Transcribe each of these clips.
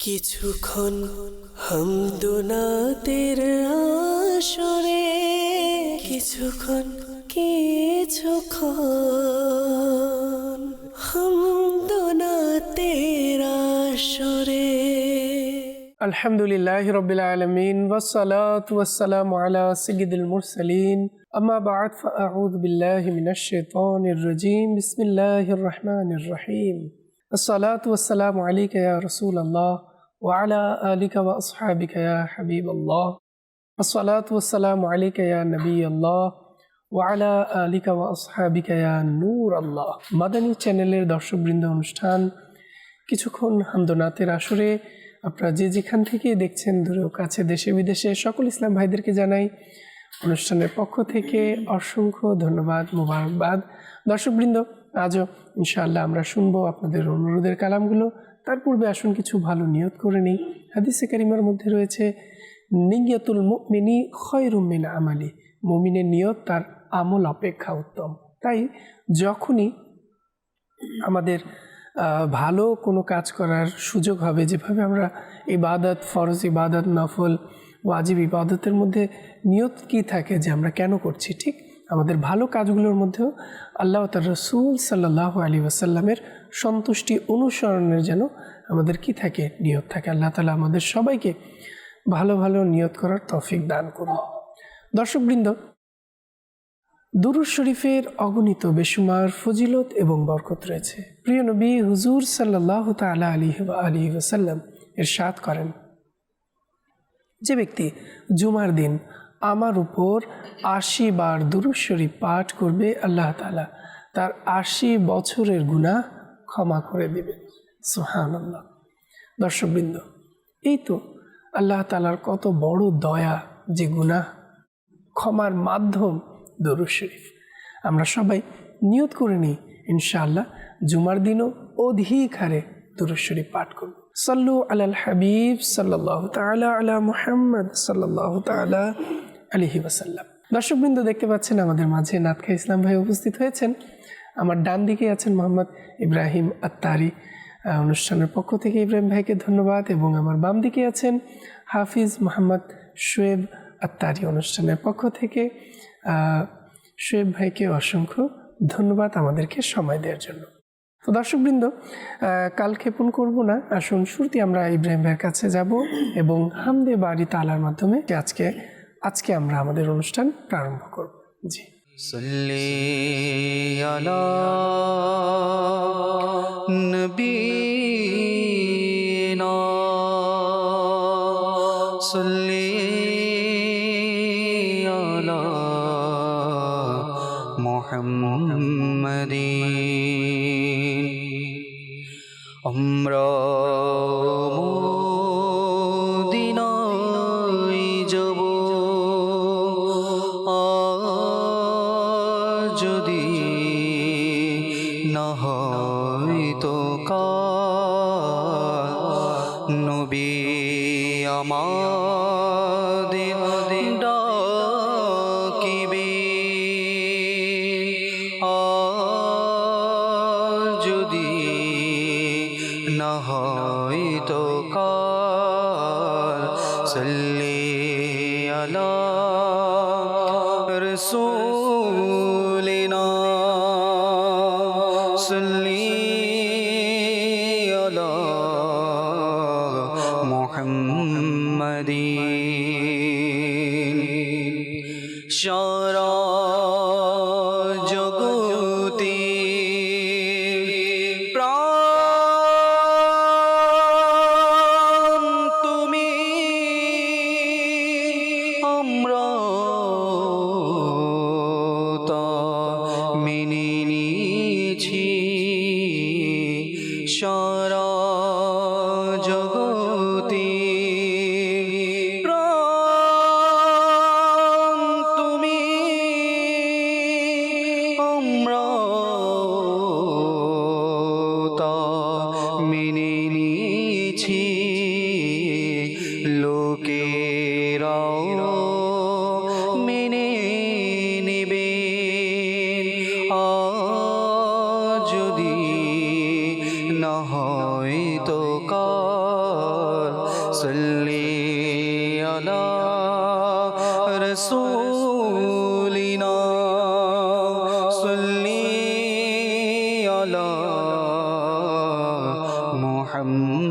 কিছুক্ষণ হামদুনাতের আসরে কিছুক্ষণ হামদুনাতের আসরে। আলহামদুলিল্লাহি রাব্বিল আলামিন ওয়াসসালাতু ওয়াসসালামু আলা সাইয়্যিদিল মুরসালিন আম্মা বা'দ ফাআউযু বিল্লাহি মিনাশ শাইতানির রাজীম বিসমিল্লাহির রহমানির রহিম। আসসালাতু ওয়াসসালামু আলাইকা ইয়া রাসূলাল্লাহ ওয়া আলা আলিকা ওয়া আসহাবিকা ইয়া হাবিবাল্লাহ। আসসালাতু ওয়াসসালামু আলাইকা ইয়া নবিয়াল্লাহ ওয়া আলা আলিকা ওয়া আসহাবিকা ইয়া নূরাল্লাহ। মাদানী চ্যানেলের দর্শকবৃন্দ, অনুষ্ঠান কিছুক্ষণ হামদনাতের আসরে আপনারা যে যেখান থেকে দেখছেন, দূরেও কাছে, দেশে বিদেশে, সকল ইসলাম ভাইদেরকে জানাই অনুষ্ঠানের পক্ষ থেকে অসংখ্য ধন্যবাদ, মোবারকবাদ। দর্শকবৃন্দ, আজও ইনশাআল্লাহ আমরা শুনবো আপনাদের অনুরোধের কালামগুলো। তার পূর্বে আসুন কিছু ভালো নিয়ত করে নিই। হাদিসে কারিমার মধ্যে রয়েছে, নিয়তুল মুমিনি খায়রুম মিন আমালি, মুমিনের নিয়ত তার আমল অপেক্ষা উত্তম। তাই যখনই আমাদের ভালো কোনো কাজ করার সুযোগ হবে, যেভাবে আমরা ইবাদত, ফরজ ইবাদত, নফল, ওয়াজিব ইবাদতের মধ্যে নিয়ত কি থাকে যে আমরা কেন করছি, ঠিক আমাদের ভালো কাজগুলোর মধ্যেও আল্লাহ তার রাসূল সাল্লাল্লাহু আলাইহি ওয়াসাল্লামের সন্তুষ্টি অনুসরণের যেন আমাদের কি থাকে, নিয়ত থাকে। আল্লাহ তাআলা আমাদের সবাইকে ভালো ভালো নিয়ত করার তৌফিক দান করুন। দর্শকবৃন্দ, দুরূদ শরীফের অগণিত বেশুমার ফজিলত এবং বরকত রয়েছে। প্রিয় নবী হুজুর সাল্লাল্লাহু তাআলা আলাইহি ওয়াসাল্লাম ইরশাদ করেন, যে ব্যক্তি জুমার দিন আমার উপর ৮০ বার দুরূদ শরীফ পাঠ করবে, আল্লাহ তাআলা তার ৮০ বছরের গুনাহ ক্ষমা করে দেবেন। সুবহানাল্লাহ। দর্শকবৃন্দ, এই তো আল্লাহ তাআলার কত বড় দয়া যে গুনাহ ক্ষমার মাধ্যম দুরূদ শরীফ। আমরা সবাই নিয়ত করে নিই, ইনশাআল্লাহ জুমার দিনও অধিক হারে দুরূদ শরীফ পাঠ করব। সাল্লু আলাল হাবিব সাল্লাল্লাহু তাআলা আলা মুহাম্মদ সাল্লাল্লাহু তাআলা আলাইহি ওয়াসাল্লাম। দর্শকবৃন্দ, দেখতে পাচ্ছেন আমাদের মাঝে নাতখা ইসলাম ভাই উপস্থিত হয়েছেন। আমার ডান দিকে আছেন মোহাম্মদ ইব্রাহিম আত্তারি, অনুষ্ঠানের পক্ষ থেকে ইব্রাহিম ভাইকে ধন্যবাদ, এবং আমার বাম দিকে আছেন হাফিজ মোহাম্মদ শোয়েব আত্তারি, অনুষ্ঠানের পক্ষ থেকে শোয়েব ভাইকে অসংখ্য ধন্যবাদ আমাদেরকে সময় দেওয়ার জন্য। তো দর্শকবৃন্দ, কাল ক্ষেপণ করব না, আসুন শুরুতে আমরা ইব্রাহিম ভাইয়ের কাছে যাব এবং হামদে বারি তাআলার মাধ্যমে আজকে আমরা আমাদের অনুষ্ঠান প্রারম্ভ করব। জি, সাল্লি আলা নবীনা সাল্লি আলা মুহাম্মাদিন। আমরা মদিনায় যাব যদি না হয় তো নবী আমাদের ডাকিবে, যদি না হয় তো সাল্লি আলা রাসূলিনা সাল্লি আলা মুহাম্মাদিন। সারা জগতে প্রাণ তুমি, আমরা তা মেনে নিয়েছি। সারা জগতে প্রাণ সাল্লি আলা রাসূলিনা সাল্লি আলা মুহাম্মাদিন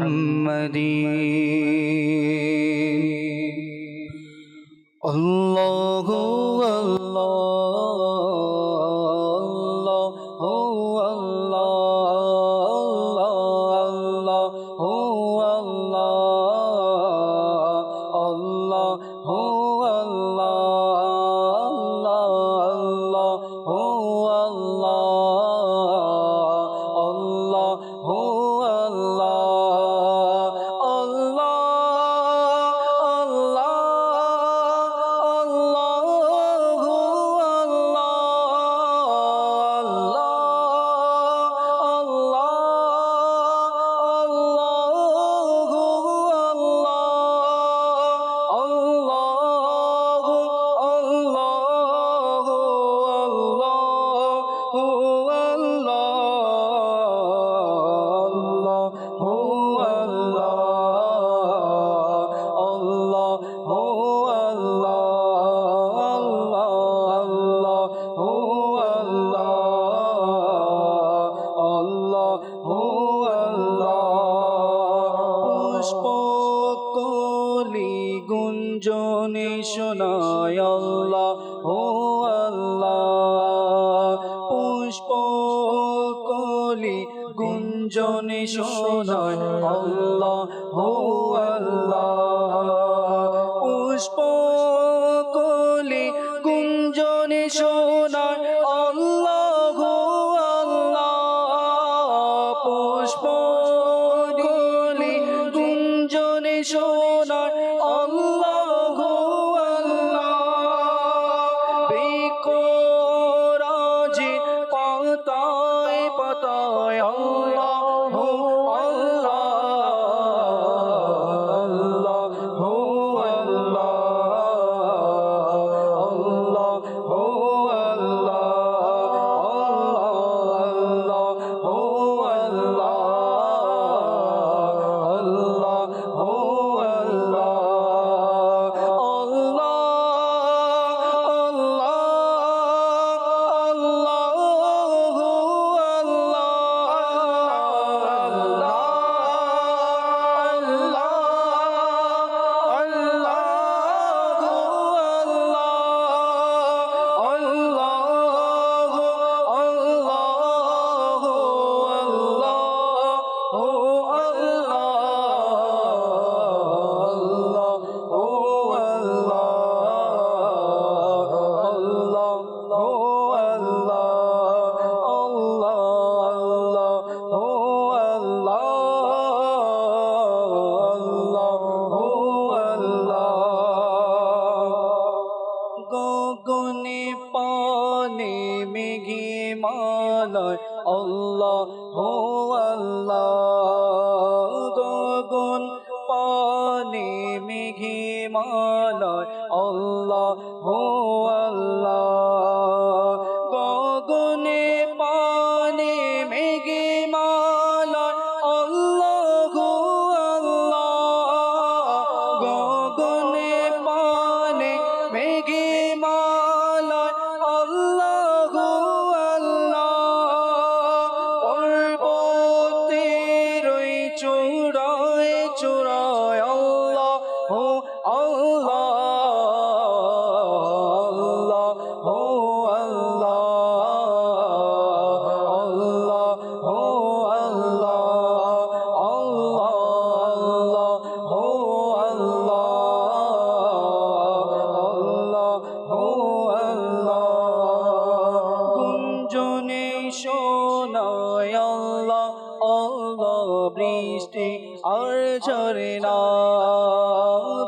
আল্লাহু গুঞ্জনে শোনায় আল্লাহ ও আল্লাহ পুষ্প কলি গুঞ্জনে শোনায় আল্লাহ ও আল্লাহ পুষ্প কলি গুঞ্জনে শোনায় আল্লাহ ও আল্লাহ পুষ্প কলি গুঞ্জনে শোনায় আল্লাহ বিকরাজি পাতায় পাতায় আল্লাহ গগনে পানে মেঘে মালায় আল্লাহ ও আল্লাহ গগন পানে মেঘে মালায় আল্লাহ ও আল্লাহ গগনে পানে মেঘে মালায় আল্লাহ ও আল্লাহ গগনে পানে মেঘে মালায় আল্লাহ আল্লাহ পর্বতের ওই চূড়ায় চূড়ায় আল্লাহ ও আল্লাহ আল্লাহ ও আল্লাহ আল্লাহ ও আল্লাহ আল্লাহ ও গুঞ্জনে শোনায় আল্লাহ আল্লাহ বৃষ্টি আর ঝরে না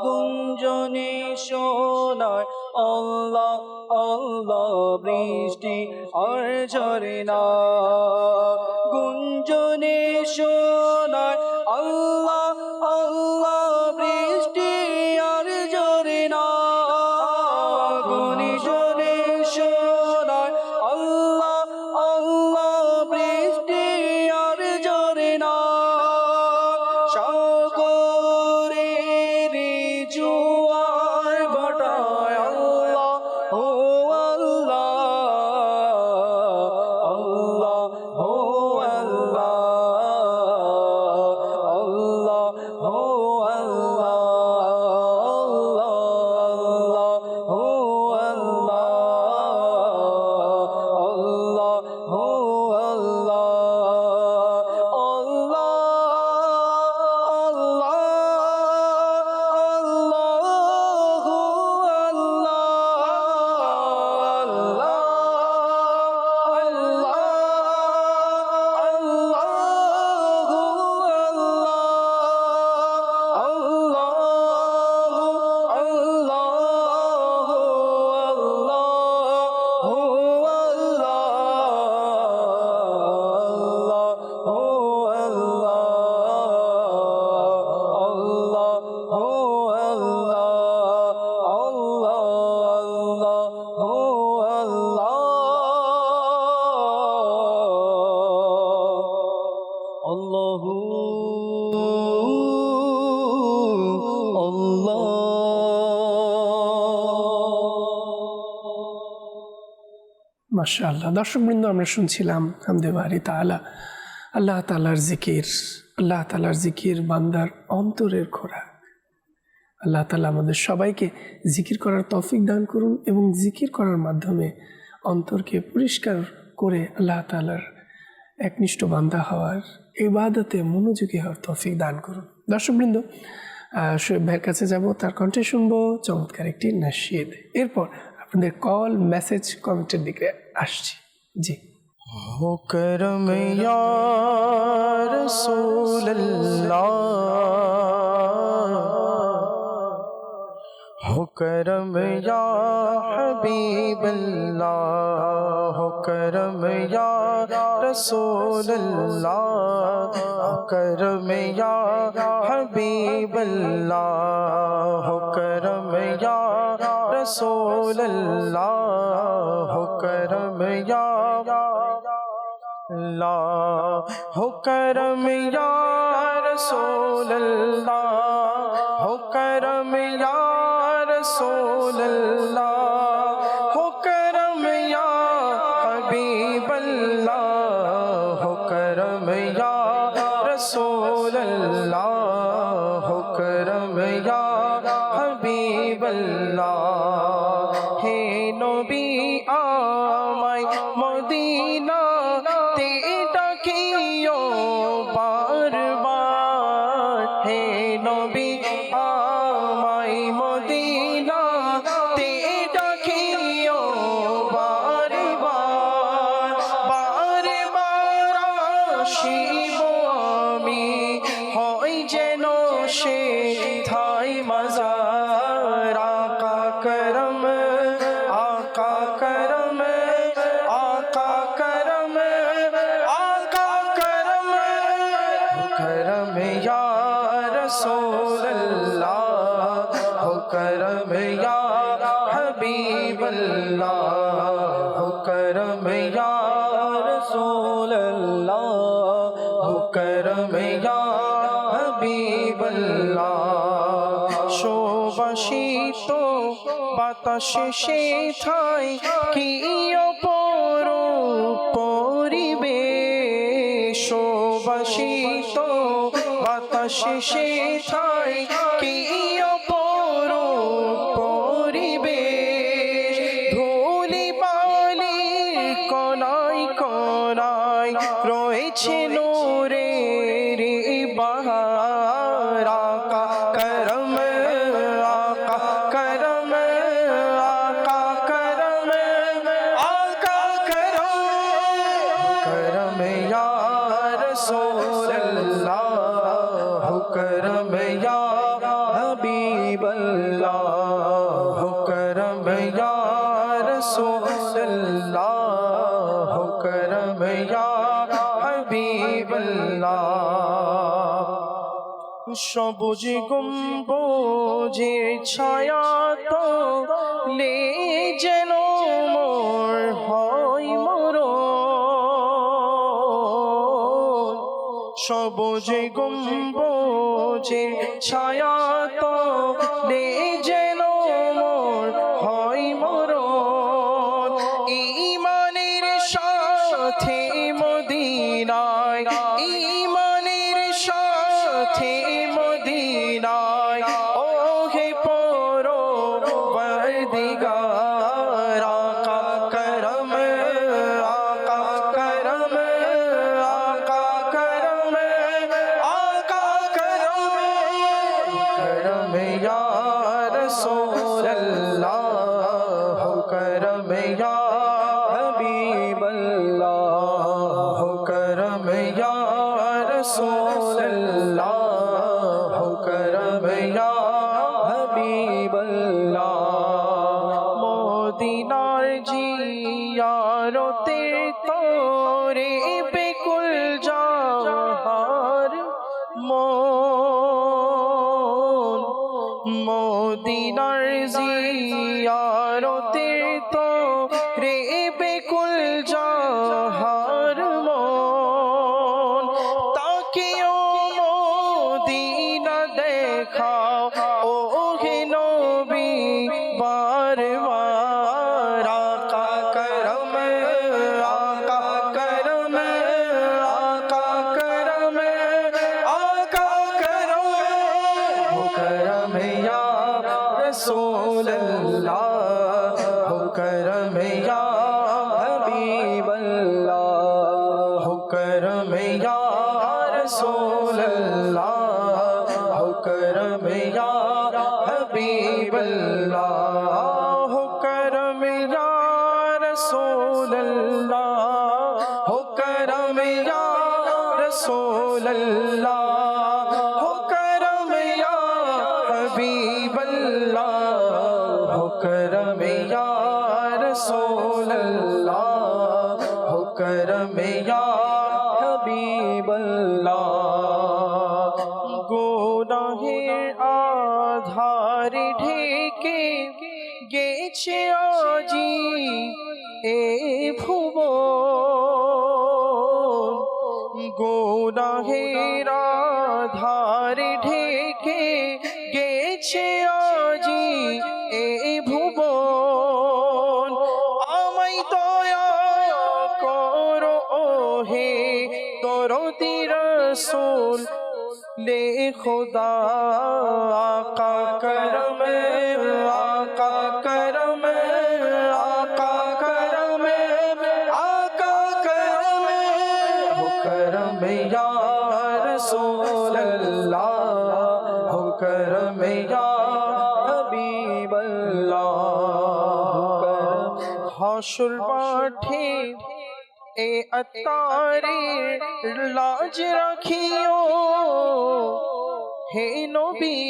গুঞ্জনে শোনায় আল্লাহ আল্লাহ বৃষ্টি আর ঝরে না গুঞ্জনে শোনায় আল্লাহ আল্লাহ বৃষ্টি আর ঝরে না গুঞ্জনে শোনায় আল্লাহ আল্লাহ বৃষ্টি আর ঝরে না সাগরে হো আল্লাহ আল্লাহ হো আল্লাহ আল্লাহ হো আল্লাহ মাশাআল্লাহ। দর্শকবৃন্দ, আমরা শুনছিলাম হামদে বারি তাআলা, আল্লাহ তাআলার জিকির। আল্লাহ তাআলার জিকির বান্দার অন্তরের খোরাক। আল্লাহ তাআলা আমাদের সবাইকে জিকির করার তৌফিক দান করুন এবং জিকির করার মাধ্যমে অন্তরকে পরিষ্কার করে আল্লাহ তাআলার একনিষ্ঠ বান্দা হওয়ার, ইবাদতে মনোযোগী হওয়ার তৌফিক দান করুন। দর্শকবৃন্দ, শোয়েব ভাইয়ের কাছে যাব, তার কণ্ঠে শুনবো চমৎকার একটি নাশিদ। এরপর আপনাদের কল, মেসেজ, কমেন্টের দিকে আসছি। জি। हो करम या रसूल अल्लाह, हो करम या हबीब अल्लाह, हो करम या रसूल अल्लाह, हो करम या हबीब अल्लाह, हो करम या रसूल अल्लाह, हो करम या अल्लाह, हो करम या रसूल अल्लाह, हो करम या रसूल अल्लाह, हो करम या हबीब अल्लाह, हो करम या रसूल अल्लाह, हो करम या हबीब अल्लाह। हे नबी आमाय मदीना ते डाकियो बार बार, हे नबी आमाय मदीना ते डाकियो बार बार, बार बार आशिब आमी हय जेन से थाई मजार। आका करम, आका करम, आका करम, आका करम, करम या रसूल अल्लाह, हो करम या हबीब अल्लाह, हो करम या रसूल अल्लाह, हो करम या हबीब अल्लाह। শোভাসিত বাতাসে সেথায় কি অপরূপ পরিবেশ, শোভাসিত বাতাসে সেথায় কি অপরূপ পরিবেশ। ধুলি বালির কণায় কণায় রয়েছে নূরের বাহার। আকা করম, आका करम, आका करम, आका करम, करम या रसूल अल्लाह, हो करम या हबीब अल्लाह, हो करम या रसूल अल्लाह, हो करम या हबीब अल्लाह। সবুজ গম্বুজের ছায়া তো লে যেন মোর হয় মরণ, সবুজ গম্বুজের ছায়া তো লে যেন মোর হয় মরণ। ঈমানের সাথে মদিনায়, ঈমানের সাথে মদিনায় करम या रसूल अल्लाह करम या हबीब अल्लाह करम या रसूल अल्लाह करम या हबीब अल्लाह मोदिनार जियारते तोरे बेकुल जाहार मोदिनार जियारते तोरे बेकुल जाहार মন তাকিও মদিনা দেখাও ও হে নবী বারবার আকা করম আকা করম আকা করম আকা করম হো করম ইয়া রসূল আল্লাহ হো করম ইয়া हबीब अल्लाह हो करम या रसूल अल्लाह हो करम या हबीब अल्लाह हो करम या रसूल अल्लाह हो करम या रसूल अल्लाह हो करम या हबीब अल्लाह हो करम या रसूल अल्लाह हो करम या हबीब अल्लाह गुनाहेर आधार ढेके গেছে আজি এ ভুবন গুনাহের আধার ঢেকে গেছে আজি এ ভুবন আমায় দয়া করো হে দরদি রসূল ले खुदा आका करम आका करम आका करम आका करम हो करम या रसूल अल्लाह हो करम या हबीब अल्लाह হাসর মাঠে এ আতারে লাজ রাখিও হে নবী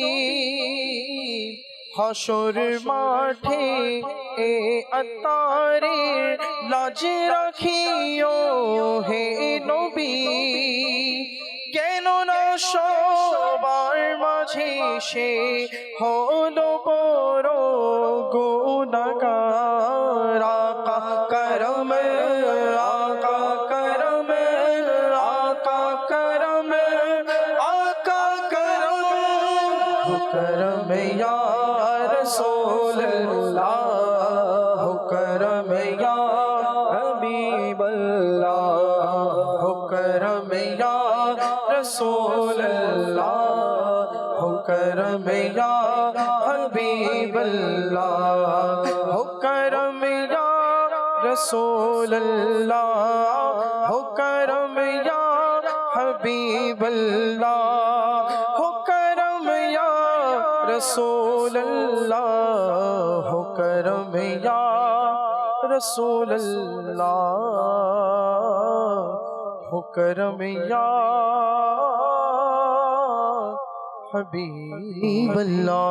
হাসর মাঠে এ আতারে লাজ রাখিও হে নবী কেন না সবার মাঝে সে হলো বড় গুনাহগার আকা করম आका करम आका करम आका करम हो करम या रसूल अल्लाह हो करम या हबीब अल्लाह हो करम या रसूल अल्लाह हो करम या हबीब अल्लाह हो करम या रसूल अल्लाह हो करम या हबीब अल्लाह हो करम या रसूल अल्लाह हो करम या रसूल अल्लाह हो करम या हबीब अल्लाह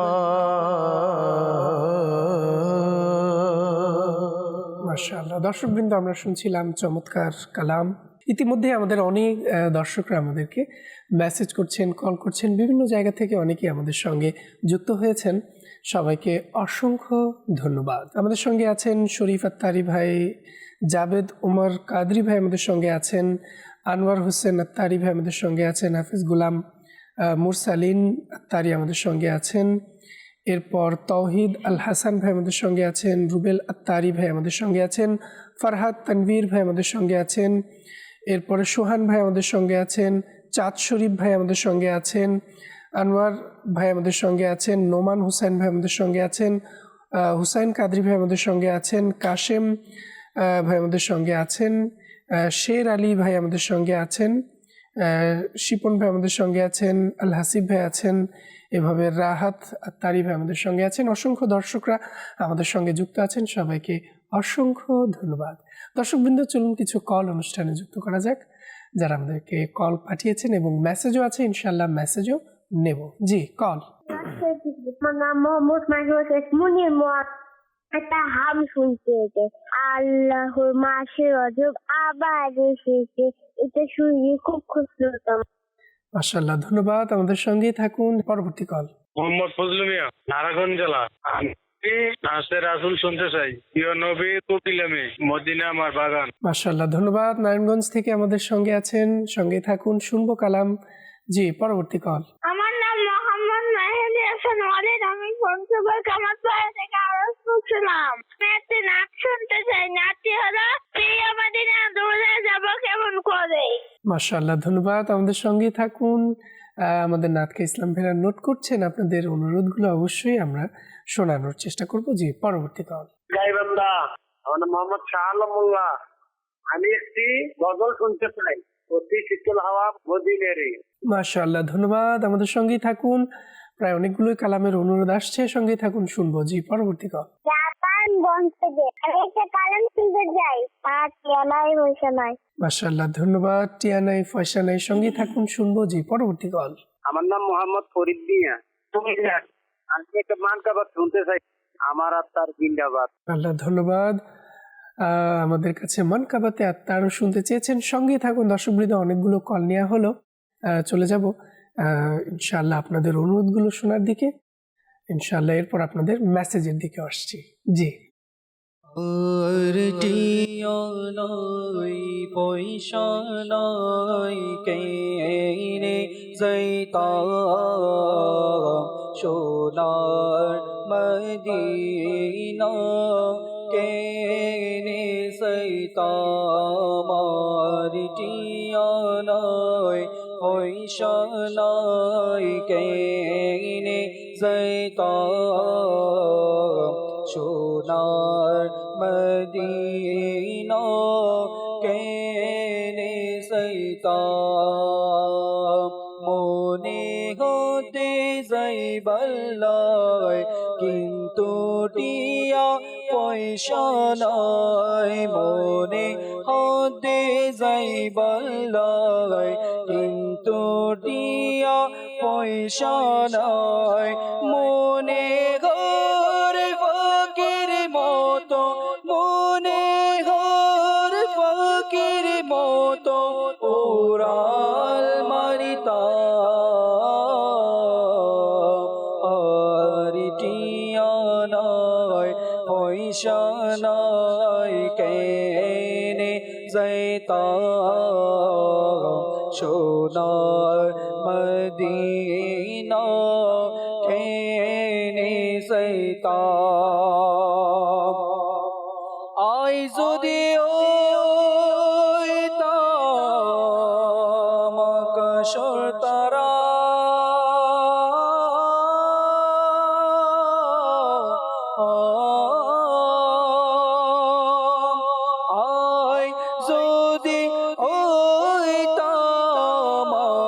মাশাআল্লাহ। দর্শকবৃন্দ, আমরা শুনছিলাম চমৎকার কালাম। ইতিমধ্যে আমাদের অনেক দর্শকরা আমাদেরকে মেসেজ করছেন, কল করছেন, বিভিন্ন জায়গা থেকে অনেকেই আমাদের সঙ্গে যুক্ত হয়েছেন। সবাইকে অসংখ্য ধন্যবাদ। আমাদের সঙ্গে আছেন শরীফ আত্তারি ভাই, জাবেদ উমর কাদরি ভাই আমাদের সঙ্গে আছেন, আনোয়ার হোসেন আত্তারি ভাই আমাদের সঙ্গে আছেন, হাফিজ গুলাম মুরসালিন আত্তারি আমাদের সঙ্গে আছেন, এরপর তৌহিদ আল হাসান ভাই আমাদের সঙ্গে আছেন, রুবেল আত্তারি ভাই আমাদের সঙ্গে আছেন, ফারহাদ তানভীর ভাই আমাদের সঙ্গে আছেন, এরপরে সোহান ভাই আমাদের সঙ্গে আছেন, চাঁদ শরীফ ভাই আমাদের সঙ্গে আছেন, আনোয়ার ভাই আমাদের সঙ্গে আছেন, নোমান হুসাইন ভাই আমাদের সঙ্গে আছেন, হুসাইন কাদরি ভাই আমাদের সঙ্গে আছেন, কাশেম ভাই আমাদের সঙ্গে আছেন, শের আলী ভাই আমাদের সঙ্গে আছেন, শিপন ভাই আমাদের সঙ্গে আছেন, আল হাসিব ভাই আছেন, এভাবে রাহাত আত্তারি ভাই আমাদের সঙ্গে আছেন। অসংখ্য দর্শকরা আমাদের সঙ্গে যুক্ত আছেন, সবাইকে অসংখ্য ধন্যবাদ। দর্শকবৃন্দ, চলুন কিছু কল অনুষ্ঠানে যুক্ত করা যাক। যারা আমাদেরকে কল পাঠিয়েছেন এবং মেসেজও আছে, ইনশাল্লাহ মেসেজও নেব। জি, কল। আমার নাম মোহাম্মদ মাহির শেখ মুনির। একটা হাম শুনতে হয়েছে, আল্লাহর মাসে রজব আবার এসেছে, এটা শুনে খুব খুশি হতাম। মাশাআল্লাহ, ধন্যবাদ। আমাদের সঙ্গেই থাকুন। পরবর্তী কল। মোহাম্মদ ফজলু মিয়া, নারায়ণগঞ্জ জেলা। আমি নাসের রাসূল শুনতে চাই, প্রিয় নবী কোকিলামে মদিনা আমার বাগান। মাশাআল্লাহ, ধন্যবাদ। নারায়ণগঞ্জ থেকে আমাদের সঙ্গে আছেন, সঙ্গে থাকুন, শুনবো কালাম। জি, পরবর্তী কল। আমার নাম মোহাম্মদ মেহেদি হাসান ওয়ালিদ। আমি পঞ্চগড় কামারপাড়া থেকে আওয়াজ করছিলাম। আমি একটা নাচ শুনতে চাই, নাচটি হলো প্রিয় মদিনা দূরে যাব কেমন করে। মাশাআল্লাহ, ধন্যবাদ। আমাদের সঙ্গেই থাকুন। আমাদের নাতকে ইসলাম ভাইরা নোট করছেন। আপনাদের অনুরোধগুলো অবশ্যই আমরা শোনানোর চেষ্টা করব। জি, পরবর্তী কল। গাইবান্ধা, আমার নাম মোহাম্মদ শাহ আলম মোল্লা। আমি একটি গজল শুনতে চাই, অতি শীতল হাওয়া মদিনারে। মাশাআল্লাহ, ধন্যবাদ। আমাদের সঙ্গেই থাকুন। প্রায় অনেকগুলোই কালামের অনুরোধ আসছে, সঙ্গেই থাকুন, শুনবো। জি, পরবর্তী কল। জাপানগঞ্জ থেকে আমি একটা কালাম শুনতে চাই, আর টিয়ানাই পয়সা নাই। মাশাআল্লাহ, ধন্যবাদ। টিয়ানাই পয়সা নাই, সঙ্গেই থাকুন, শুনবো। জি, পরবর্তী কল। আমার নাম মোহাম্মদ ফরিদ মিয়া। আমি একটা মানকাবাদ শুনতে চাই, আমার আত্মার জিন্দাবাদ। আল্লাহ, ধন্যবাদ। আমাদের কাছে মানকাবাতে আত্মারও শুনতে চেয়েছেন, সঙ্গেই থাকুন। দর্শকবৃন্দ, অনেকগুলো কল নেওয়া হলো, চলে যাব ইনশাআল্লাহ আপনাদের অনুরোধগুলো শোনার দিকে। ইনশাআল্লাহ এরপর আপনাদের মেসেজের দিকে আসছি। জি, আর টিয়ানাই পয়সা নাই, কেনে যাইতা সোনার মদিনা, কেনে যাইতা আমার টিয়ানাই পয়সা নাই, কেনে যাইতা সোনার মদিনা, কেনে যাইতা মনে হতে যাইবাল্লাই, কিন্তু টিয়া পয়সা নাই। মনে হতে যাইবাল্লাই, কিন্তু টিয়া পয়সা নাই। মনে ঘর ফকির মতো, মনে ঘর ফকির মতো ওরাল মারিতা, আর টিয়া নাই পয়সা নাই, কেনে যাইতা সোনার মদিনা, কেনে যাইতা। আই যদি ওইতাম আকাশের তারা, আই যদি ওইতাম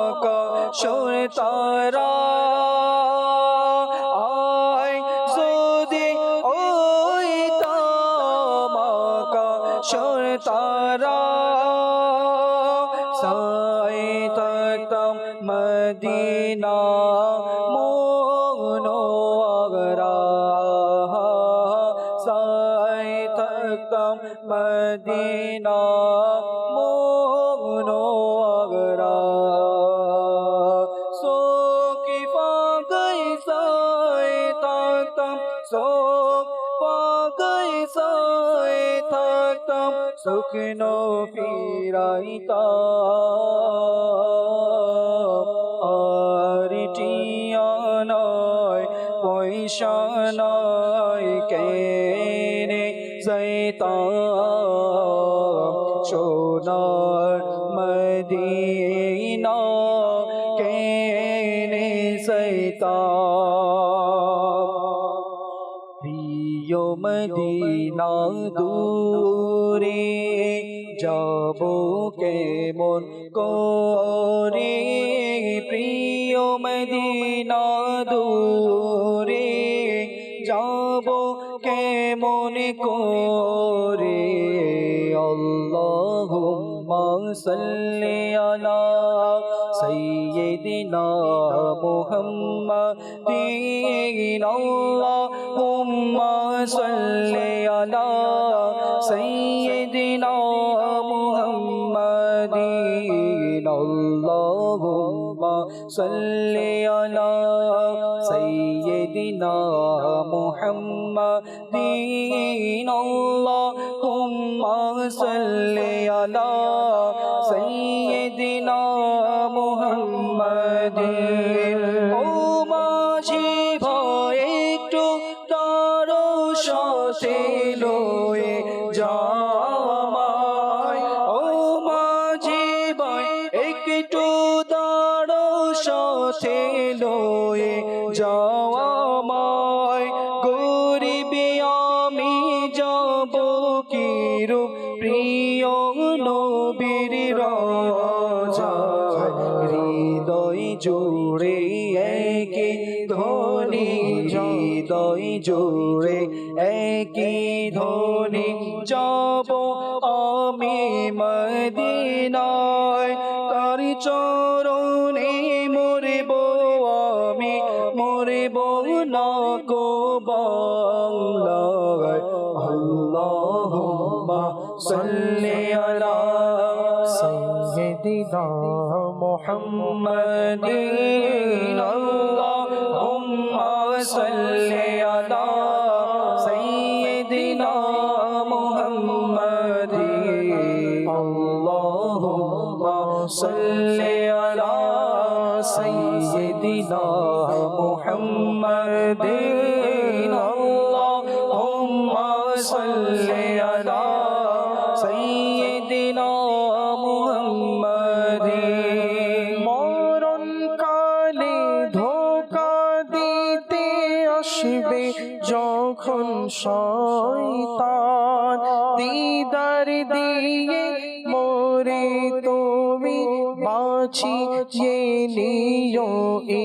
আকাশের তারা, আই যদি ওইতাম আকাশের তারা, সাই থাকতাম মদিনা মুনওয়ারা, সাই থাকতাম মদিনা মুনওয়ারা। সোকি পাগই সাই থাকতাম, সোক পাগই সাই থাকতাম, শুকনো ফিরাইতাম, আর টিয়া নয় পয়সা নয়, কেনে যাইতাম সোনার মদিনা, কেনে যাইতাম। প্রিয় মদিনা দূরে যাব কেমন করে প্রিয় মদিনা দূরে যাব কেমন করে আল্লাহুম্মা সাল্লি আলা সাইয়্যিদিনা মুহাম্মাদিন আল্লাহুম্মা সাল্লি আলা সাইয়্যিদিনা মুহাম্মাদিন আল্লাহুম্মা সাল্লি আলা সাইয়্যিদিনা মুহাম্মাদিন আল্লাহুম্মা সাল্লি আলা সাইয়্যিদিনা মুহাম্মাদিন ও মাঝি ভাই একটু তার সাথে লয়ে যামায় ও মাঝি ভাই একটু তার সাথে লয়ে যাওয়ামায় গরিব আমি যাব কিরূপ প্রিয় নবীর রওজায় হৃদয় জুড়ে একই ধ্বনি হৃদয় জুড়ে একই ধ্বনি যাব আমি মদিনায় তার চরণে মরব আমি মরব না গো বাংলায় আল্লাহুম্মা সাল্লি আলা সাইয়্যিদিনা মুহাম্মাদিন আল্লাহুম্মা সাল্লি আলা সাইয়্যিদিনা মুহাম্মাদিন আল্লাহুম্মা সাল্লি আলা সাইয়্যিদিনা মুহাম্মাদিন আল্লাহুম্মা সাল্লি আলা সাইয়্যিদিনা মুহাম্মাদিন মরণ কালে ধোঁকা দিতে আসবে যখন শয়তান দিদার দিয়ে মোরে তুমি বাঁচিয়ে নিও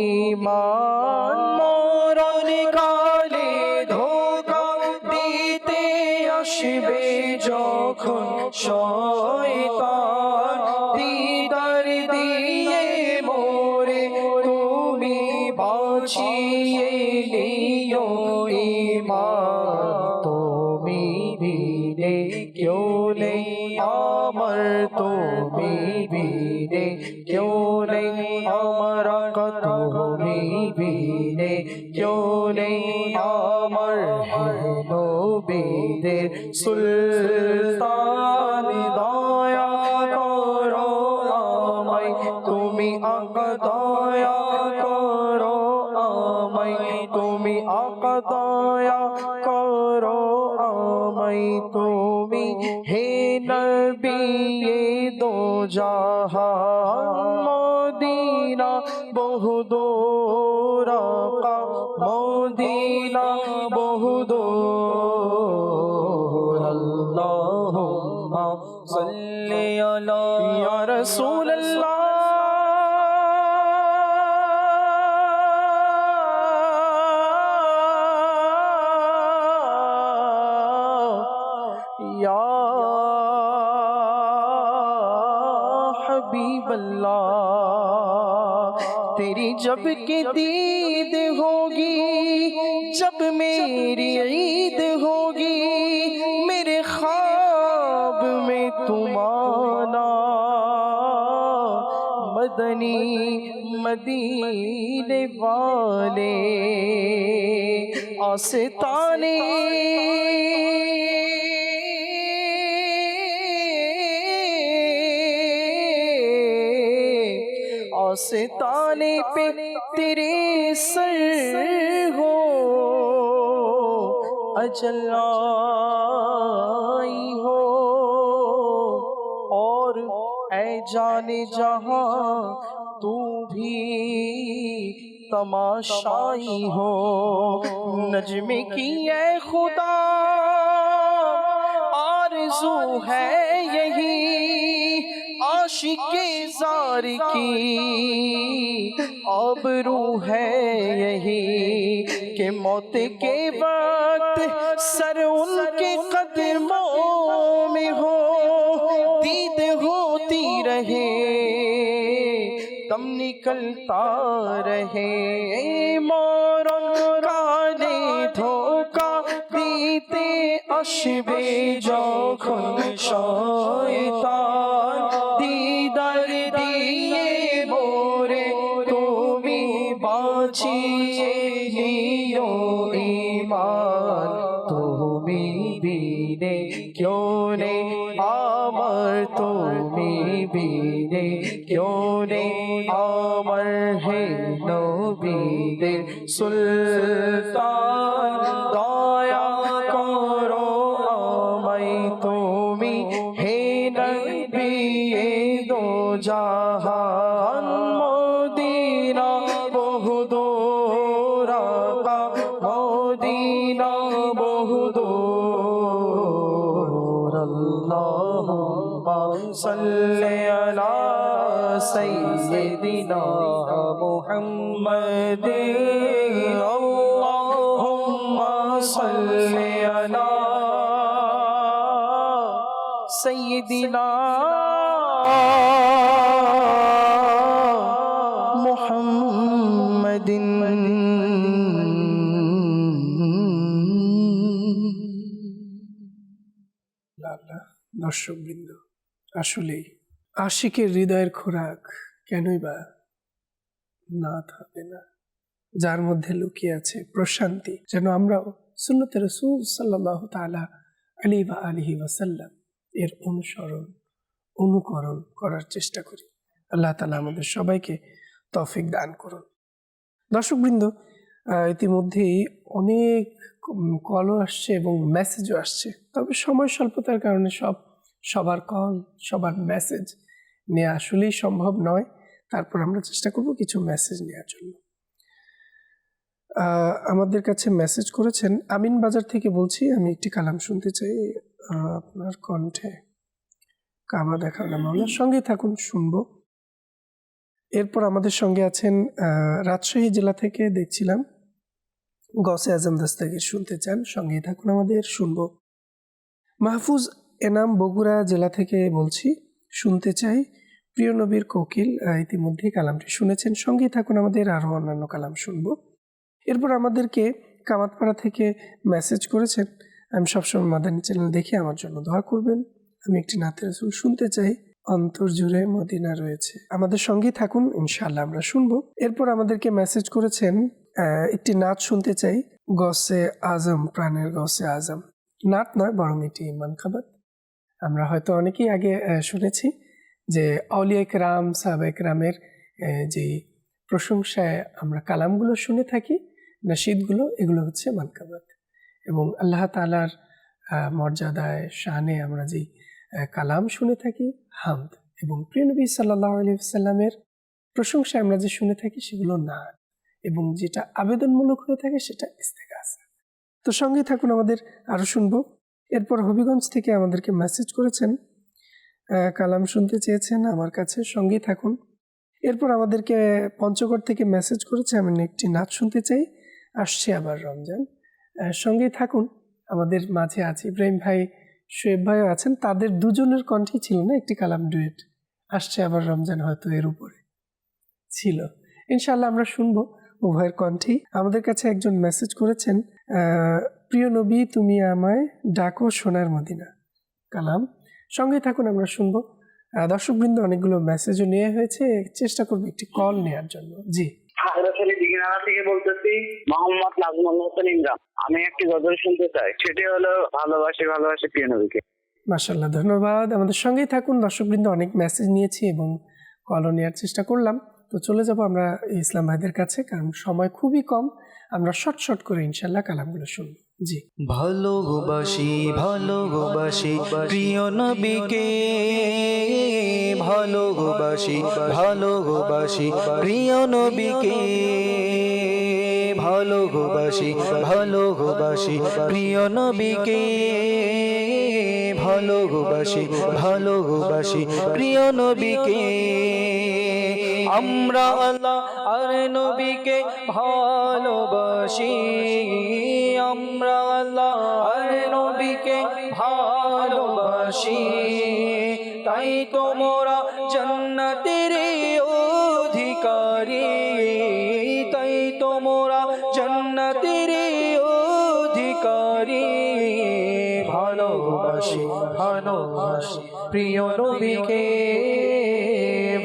ঈমান মরণ কালে ধোঁকা দিতে আসবে যখন শয়তান দিদার দিয়ে মোরে তুমি বাঁচিয়ে নিও ঈমান তুমি বিনে কেউ নেই আমার তুমি বিনে কেউ নেই আমার তুমি বিনে কেউ নেই আমার নবীদের সুলতান দয়া করো আমায় তুমি আকা দয়া করো আমায় তুমি আকা দয়া করো আমায় তুমি হে নবী দো জাহান মদিনা বহুদূর আকা মদিনা বহুদূর আল্লাহুম্মা সাল্লি আলা ইয়া রাসূলুল্লাহ या हबीब अल्लाह तेरी जब की दीद होगी जब मेरी ईद होगी मेरे ख्वाब में तुम आना मदनी मदीने वाले आस्ताने आस्ताने पे तेरे सर हो अजल आई हो और ऐ जाने जहां तू भी तमाशाई हो नज्म की ऐ खुदा और आरज़ू है यही आशिक़े ज़ार की, आबरू है यही कि मौत के वक्त सर उनके कदमों में हो, दीद होती रहे दम निकलता रहे, मोरन काले धोखा दीते अशबे যখন শয়তান, দিদার দিয়ে মোরে তুমি বাঁচিয়ে নিও ঈমান, তুমি বিনে क्यों ने আমার, তুমি বিনে क्यों ने আমার, হে নবীদের সুলতান দয়া করো আমায় তুমি, হে নবী দো জাহান মদিনা বহুদূর, আকা মদিনা বহুদূর, আল্লাহুম্মা সাল্লি আলা সাইয়্যিদিনা মুহাম্মাদিন, আল্লাহুম্মা সাল্লি আলা সাইয়্যিদিনা মুহাম্মাদিন। দর্শকবৃন্দ, আসলেই আশিকের হৃদয়ের খোরাক কেনই বা না হবে না, যার মধ্যে লুকিয়ে আছে প্রশান্তি। যেন আমরাও সুন্নতে রাসূল সাল্লাল্লাহু তাআলা আলাইহি ওয়াসাল্লাম এর অনুকরণ করার চেষ্টা করি। আল্লাহ তাআলা আমাদের সবাইকে তৌফিক দান করুন। দর্শকবৃন্দ, ইতিমধ্যেই অনেক কলও আসছে এবং মেসেজও আসছে, তবে সময় স্বল্পতার কারণে সবার কল, সবার মেসেজ নেওয়া আসলেই সম্ভব নয়। তারপর আমরা চেষ্টা করব কিছু মেসেজ নেওয়ার জন্য। আমাদের কাছে মেসেজ করেছেন, আমিন বাজার থেকে বলছি, আমি একটি কালাম শুনতে চাই আপনার কণ্ঠে। কাবা দেখালাম, আমরা সঙ্গে থাকুন, শুনবো। এরপর আমাদের সঙ্গে আছেন রাজশাহী জেলা থেকে দেখছিলাম গসে আজম দস্তগীর, শুনতে চান, সঙ্গেই থাকুন আমাদের, শুনবো। মাহফুজ এনাম বগুড়া জেলা থেকে বলছি, শুনতে চাই প্রিয় নবীর কোকিল। ইতিমধ্যেই কালামটি শুনেছেন, সঙ্গেই থাকুন আমাদের, আরও অন্যান্য কালাম শুনবো। এরপর আমাদেরকে কামাতপাড়া থেকে মেসেজ করেছেন, আমি সবসময় মাদানী চ্যানেল দেখে আমার জন্য দোয়া করবেন, আমি একটি নাতে রাসূল শুনতে চাই, অন্তর জুড়ে মদিনা রয়েছে। আমাদের সঙ্গেই থাকুন, ইনশাআল্লাহ আমরা শুনবো। এরপর আমাদেরকে মেসেজ করেছেন, একটি নাচ শুনতে চাই, গসে আজম, প্রাণের গসে আজম। নাত নয়, বরং এটি মানকাবাত। আমরা হয়তো অনেকেই আগে শুনেছি যে আউলিয়া কেরাম, সাহাবা কেরামের যে প্রশংসায় আমরা কালামগুলো শুনে থাকি, নাশিদগুলো, এগুলো হচ্ছে মানকাবাত। এবং আল্লাহ তাআলার মর্যাদায়, শানে আমরা যে কালাম শুনে থাকি, হামদ। এবং প্রিয় নবী সাল্লাল্লাহু আলাইহি ওয়াসাল্লামের প্রশংসায় আমরা যে শুনে থাকি সেগুলো নাত, এবং যেটা আবেদনমূলক হয়ে থাকে সেটা ইস্তেগাসা। তো সঙ্গে থাকুন আমাদের, আরও শুনবো। এরপর হবিগঞ্জ থেকে আমাদেরকে মেসেজ করেছেন, কালাম শুনতে চেয়েছেন আমার কাছে, সঙ্গেই থাকুন। এরপর আমাদেরকে পঞ্চগড় থেকে মেসেজ করেছে, আমি একটি নাচ শুনতে চাই, আসছে আবার রমজান, সঙ্গেই থাকুন। আমাদের মাঝে আছে ইব্রাহিম ভাই, শোয়েব ভাইও আছেন, তাদের দুজনের কণ্ঠেই ছিল না একটি কালাম ডুয়েট, আসছে আবার রমজান, হয়তো এর উপরে ছিল। ইনশাআল্লাহ আমরা শুনবো উভয়ের কণ্ঠেই। আমাদের কাছে একজন মেসেজ করেছেন, প্রিয় নবী তুমি আমায় ডাকো সোনার মদিনা, কালাম, সঙ্গে থাকুন, আমরা শুনবো। দর্শকবৃন্দ, অনেকগুলো মেসেজও নেওয়া হয়েছে, চেষ্টা করবো একটি কল নেওয়ার জন্য। জি, খাগড়াছড়ি দিঘিনালা থেকে বলতেছি, মোহাম্মদ নাজমুল হোসেন ইমরান। আমি একটি গজল শুনতে চাই, সেটি হলো ভালোবাসি ভালোবাসি প্রিয় নবীকে। মাশাআল্লাহ, ধন্যবাদ। আমাদের সঙ্গেই থাকুন দর্শকবৃন্দ, অনেক মেসেজ নিয়েছি এবং কলও নেওয়ার চেষ্টা করলাম। তো চলে যাব আমরা ইসলাম ভাইদের কাছে, কারণ সময় খুবই কম, আমরা শর্ট করে ইনশাআল্লাহ কালামগুলো শুনবো। জি, ভালোবাসি ভালোবাসি প্রিয় নবীকে, ভালোবাসি ভালোবাসি প্রিয় নবীকে, ভালোবাসি ভালোবাসি প্রিয় নবীকে, ভালোবাসি ভালোবাসি প্রিয় নবীকে আমরা আল্লাহ আর নবীকে ভালোবাসি আমরা আল্লাহ আর নবীকে ভালোবাসি তাই তোমরা জান্নাতের অধিকারী তাই তোমরা জান্নাতের অধিকারী ভালোবাসি ভালোবাসি প্রিয় নবীকে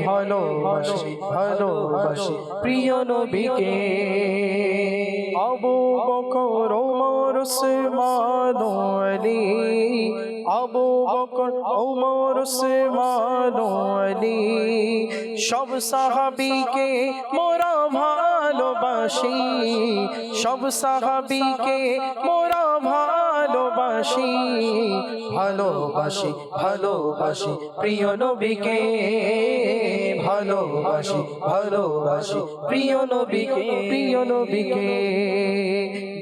ভালোবাসি ভালোবাসি প্রিয় নবীকে আবু বকর ওমর উসমান আলী আবু বকর ওমর উসমান আলী সব সাহাবীকে মোরা ভালোবাসি সব সাহাবীকে মোরা ভালোবাসি ভালোবাসি ভালোবাসি প্রিয় নবীকে ভালোবাসি ভালোবাসি প্রিয় নবীকে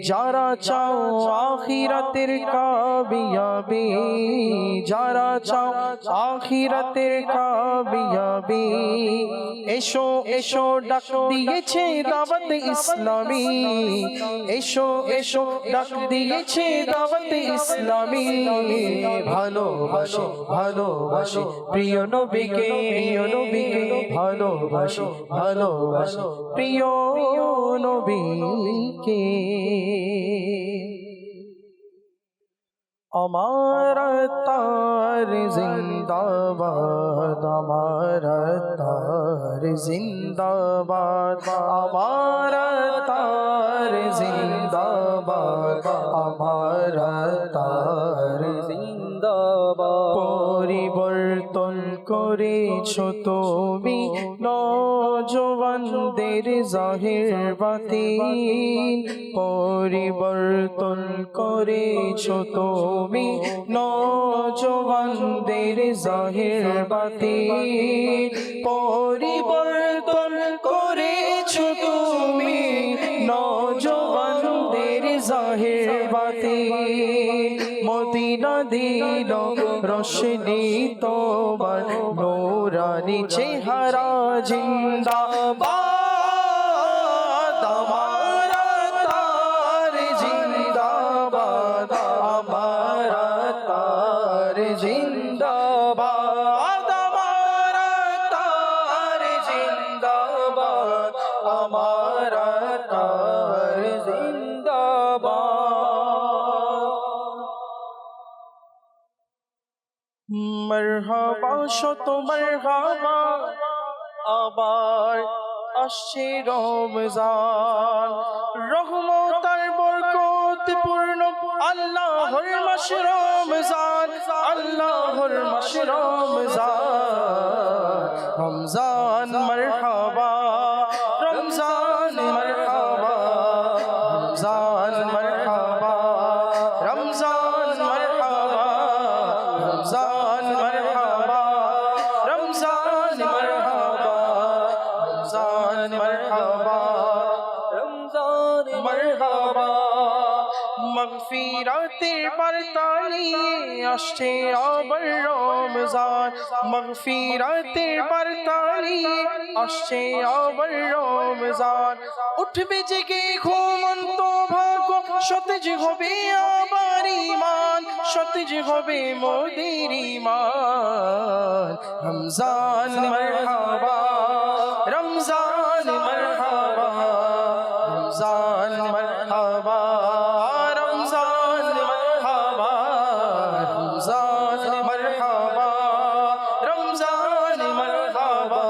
যারা চাও আখিরাতের কামিয়াবি যারা চাও আখিরাতের কামিয়াবি এসো এসো ডাক দিয়েছে দাওয়াত ইসলামী এসো এসো ডাক দিয়েছে দাওয়াত ইসলামী ভালোবাসি ভালোবাসি প্রিয় নবীকে ভালোবাসি ভালোবাসি প্রিয় নবীকে আমার তার জিন্দাবাদ আমার তার জিন্দাবাদ আমার তার জিন্দাবাদ আমার তার জিন্দাবাদ পরিবর্তন করেছো তুমি নওজওয়ানদের জাহির বাতিন পরিবর্তন করেছো তুমি নওজওয়ানদের জাহির বাতিন পরিবর্তন করেছো তুমি নওজওয়ানদের জাহির বাতিন মদিনা দিল রোশনি তোমার নূরানি চেহারা জিন্দাবাদ আমার তার জিন্দাবাদ আমার তার জিন্দাবাদ আমার তার জিন্দাবাদ আমার তার জিন্দাবাদ মরহাবা শত মরহাবা আবার আসছে রমজান রহমতের বরকত পূর্ণ আল্লাহর মাস রমজান আল্লাহর মাস রমজান রমজান মরহাবা রমজান মরহাবা রমজান মরহাবা রমজান মরহাবা রমজান মরহাবা রমজান মরহাবা রমজান মরহাবা রমজান মরহাবা মগফিরাতের বার্তা নিয়ে আসছে আবার রমজান মগফিরাতের বার্তা নিয়ে আসছে আবার রমজান উঠবে জেগে ঘুমন্ত ভাগ্য সতেজ হবে আবার ঈমান সতেজ হবে মোদের ঈমান রমজান মরহাবা রমজান মরহাবা রমজান মরহাবা রমজান মরহাবা রমজান মরহাবা রমজান মরহাবা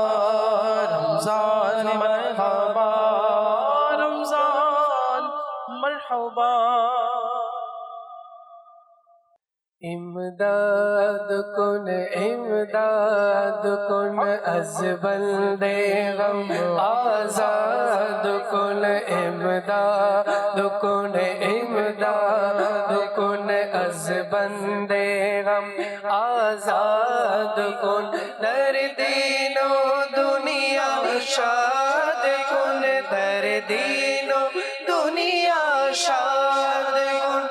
রমজান মরহাবা রমজান মরহাবা इमदाद कुन अज बंदे गम आजाद कुन इमदाद कुन अज बंदे गम आजाद कुन दर दीनो दुनिया शाद कुन दर दीनो दुनिया शाद कुन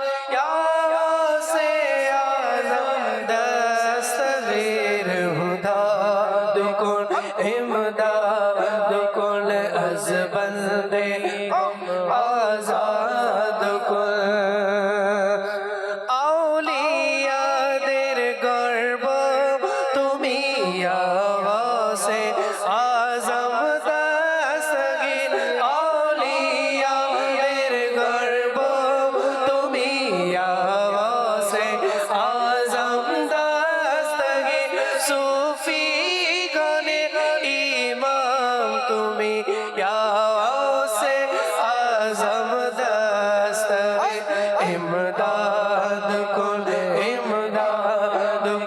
इमदाद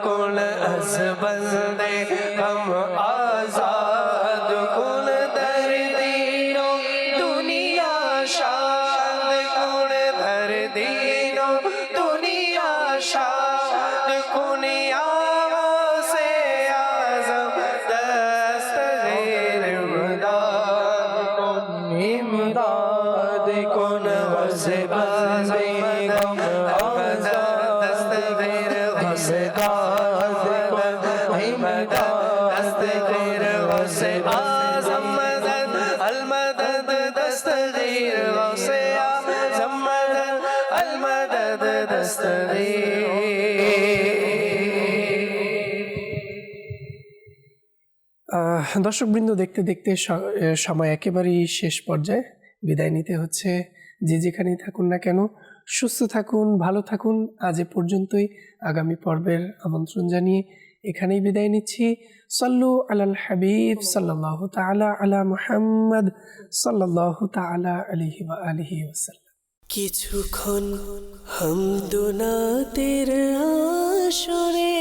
कुल अज़ बंदे हम आज़ाद कुल दर्दीनो दुनिया शाद कुल दर्दीनो दुनिया शाद कुनिया से आज़म दस्तगीर इमदाद कुल अज़ बंदे हम आज़ाद दस्तगीर दस्तगीर गौसे आज़म मदद अलमदद दस्तगीर गौसे आज़म मदद अलमदद दस्तगीर। দর্শকবৃন্দ, দেখতে দেখতে সময় একেবারেই শেষ পর্যায়ে, বিদায় নিতে হচ্ছে। যে যেখানেই থাকুন না কেন সুস্থ থাকুন, ভালো থাকুন। আজ এ পর্যন্তই। আগামী পর্বের আমন্ত্রণ জানিয়ে এখানেই বিদায় নিচ্ছি। সাল্লু আলাল হাবিব সাল্লাল্লাহু তাআলা আলা মুহাম্মদ সাল্লাল্লাহু তাআলা আলাইহি ওয়া আলিহি ওয়াসাল্লাম। কিছুক্ষণ হামদুনাতের আসরে,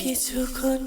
কিছুক্ষণ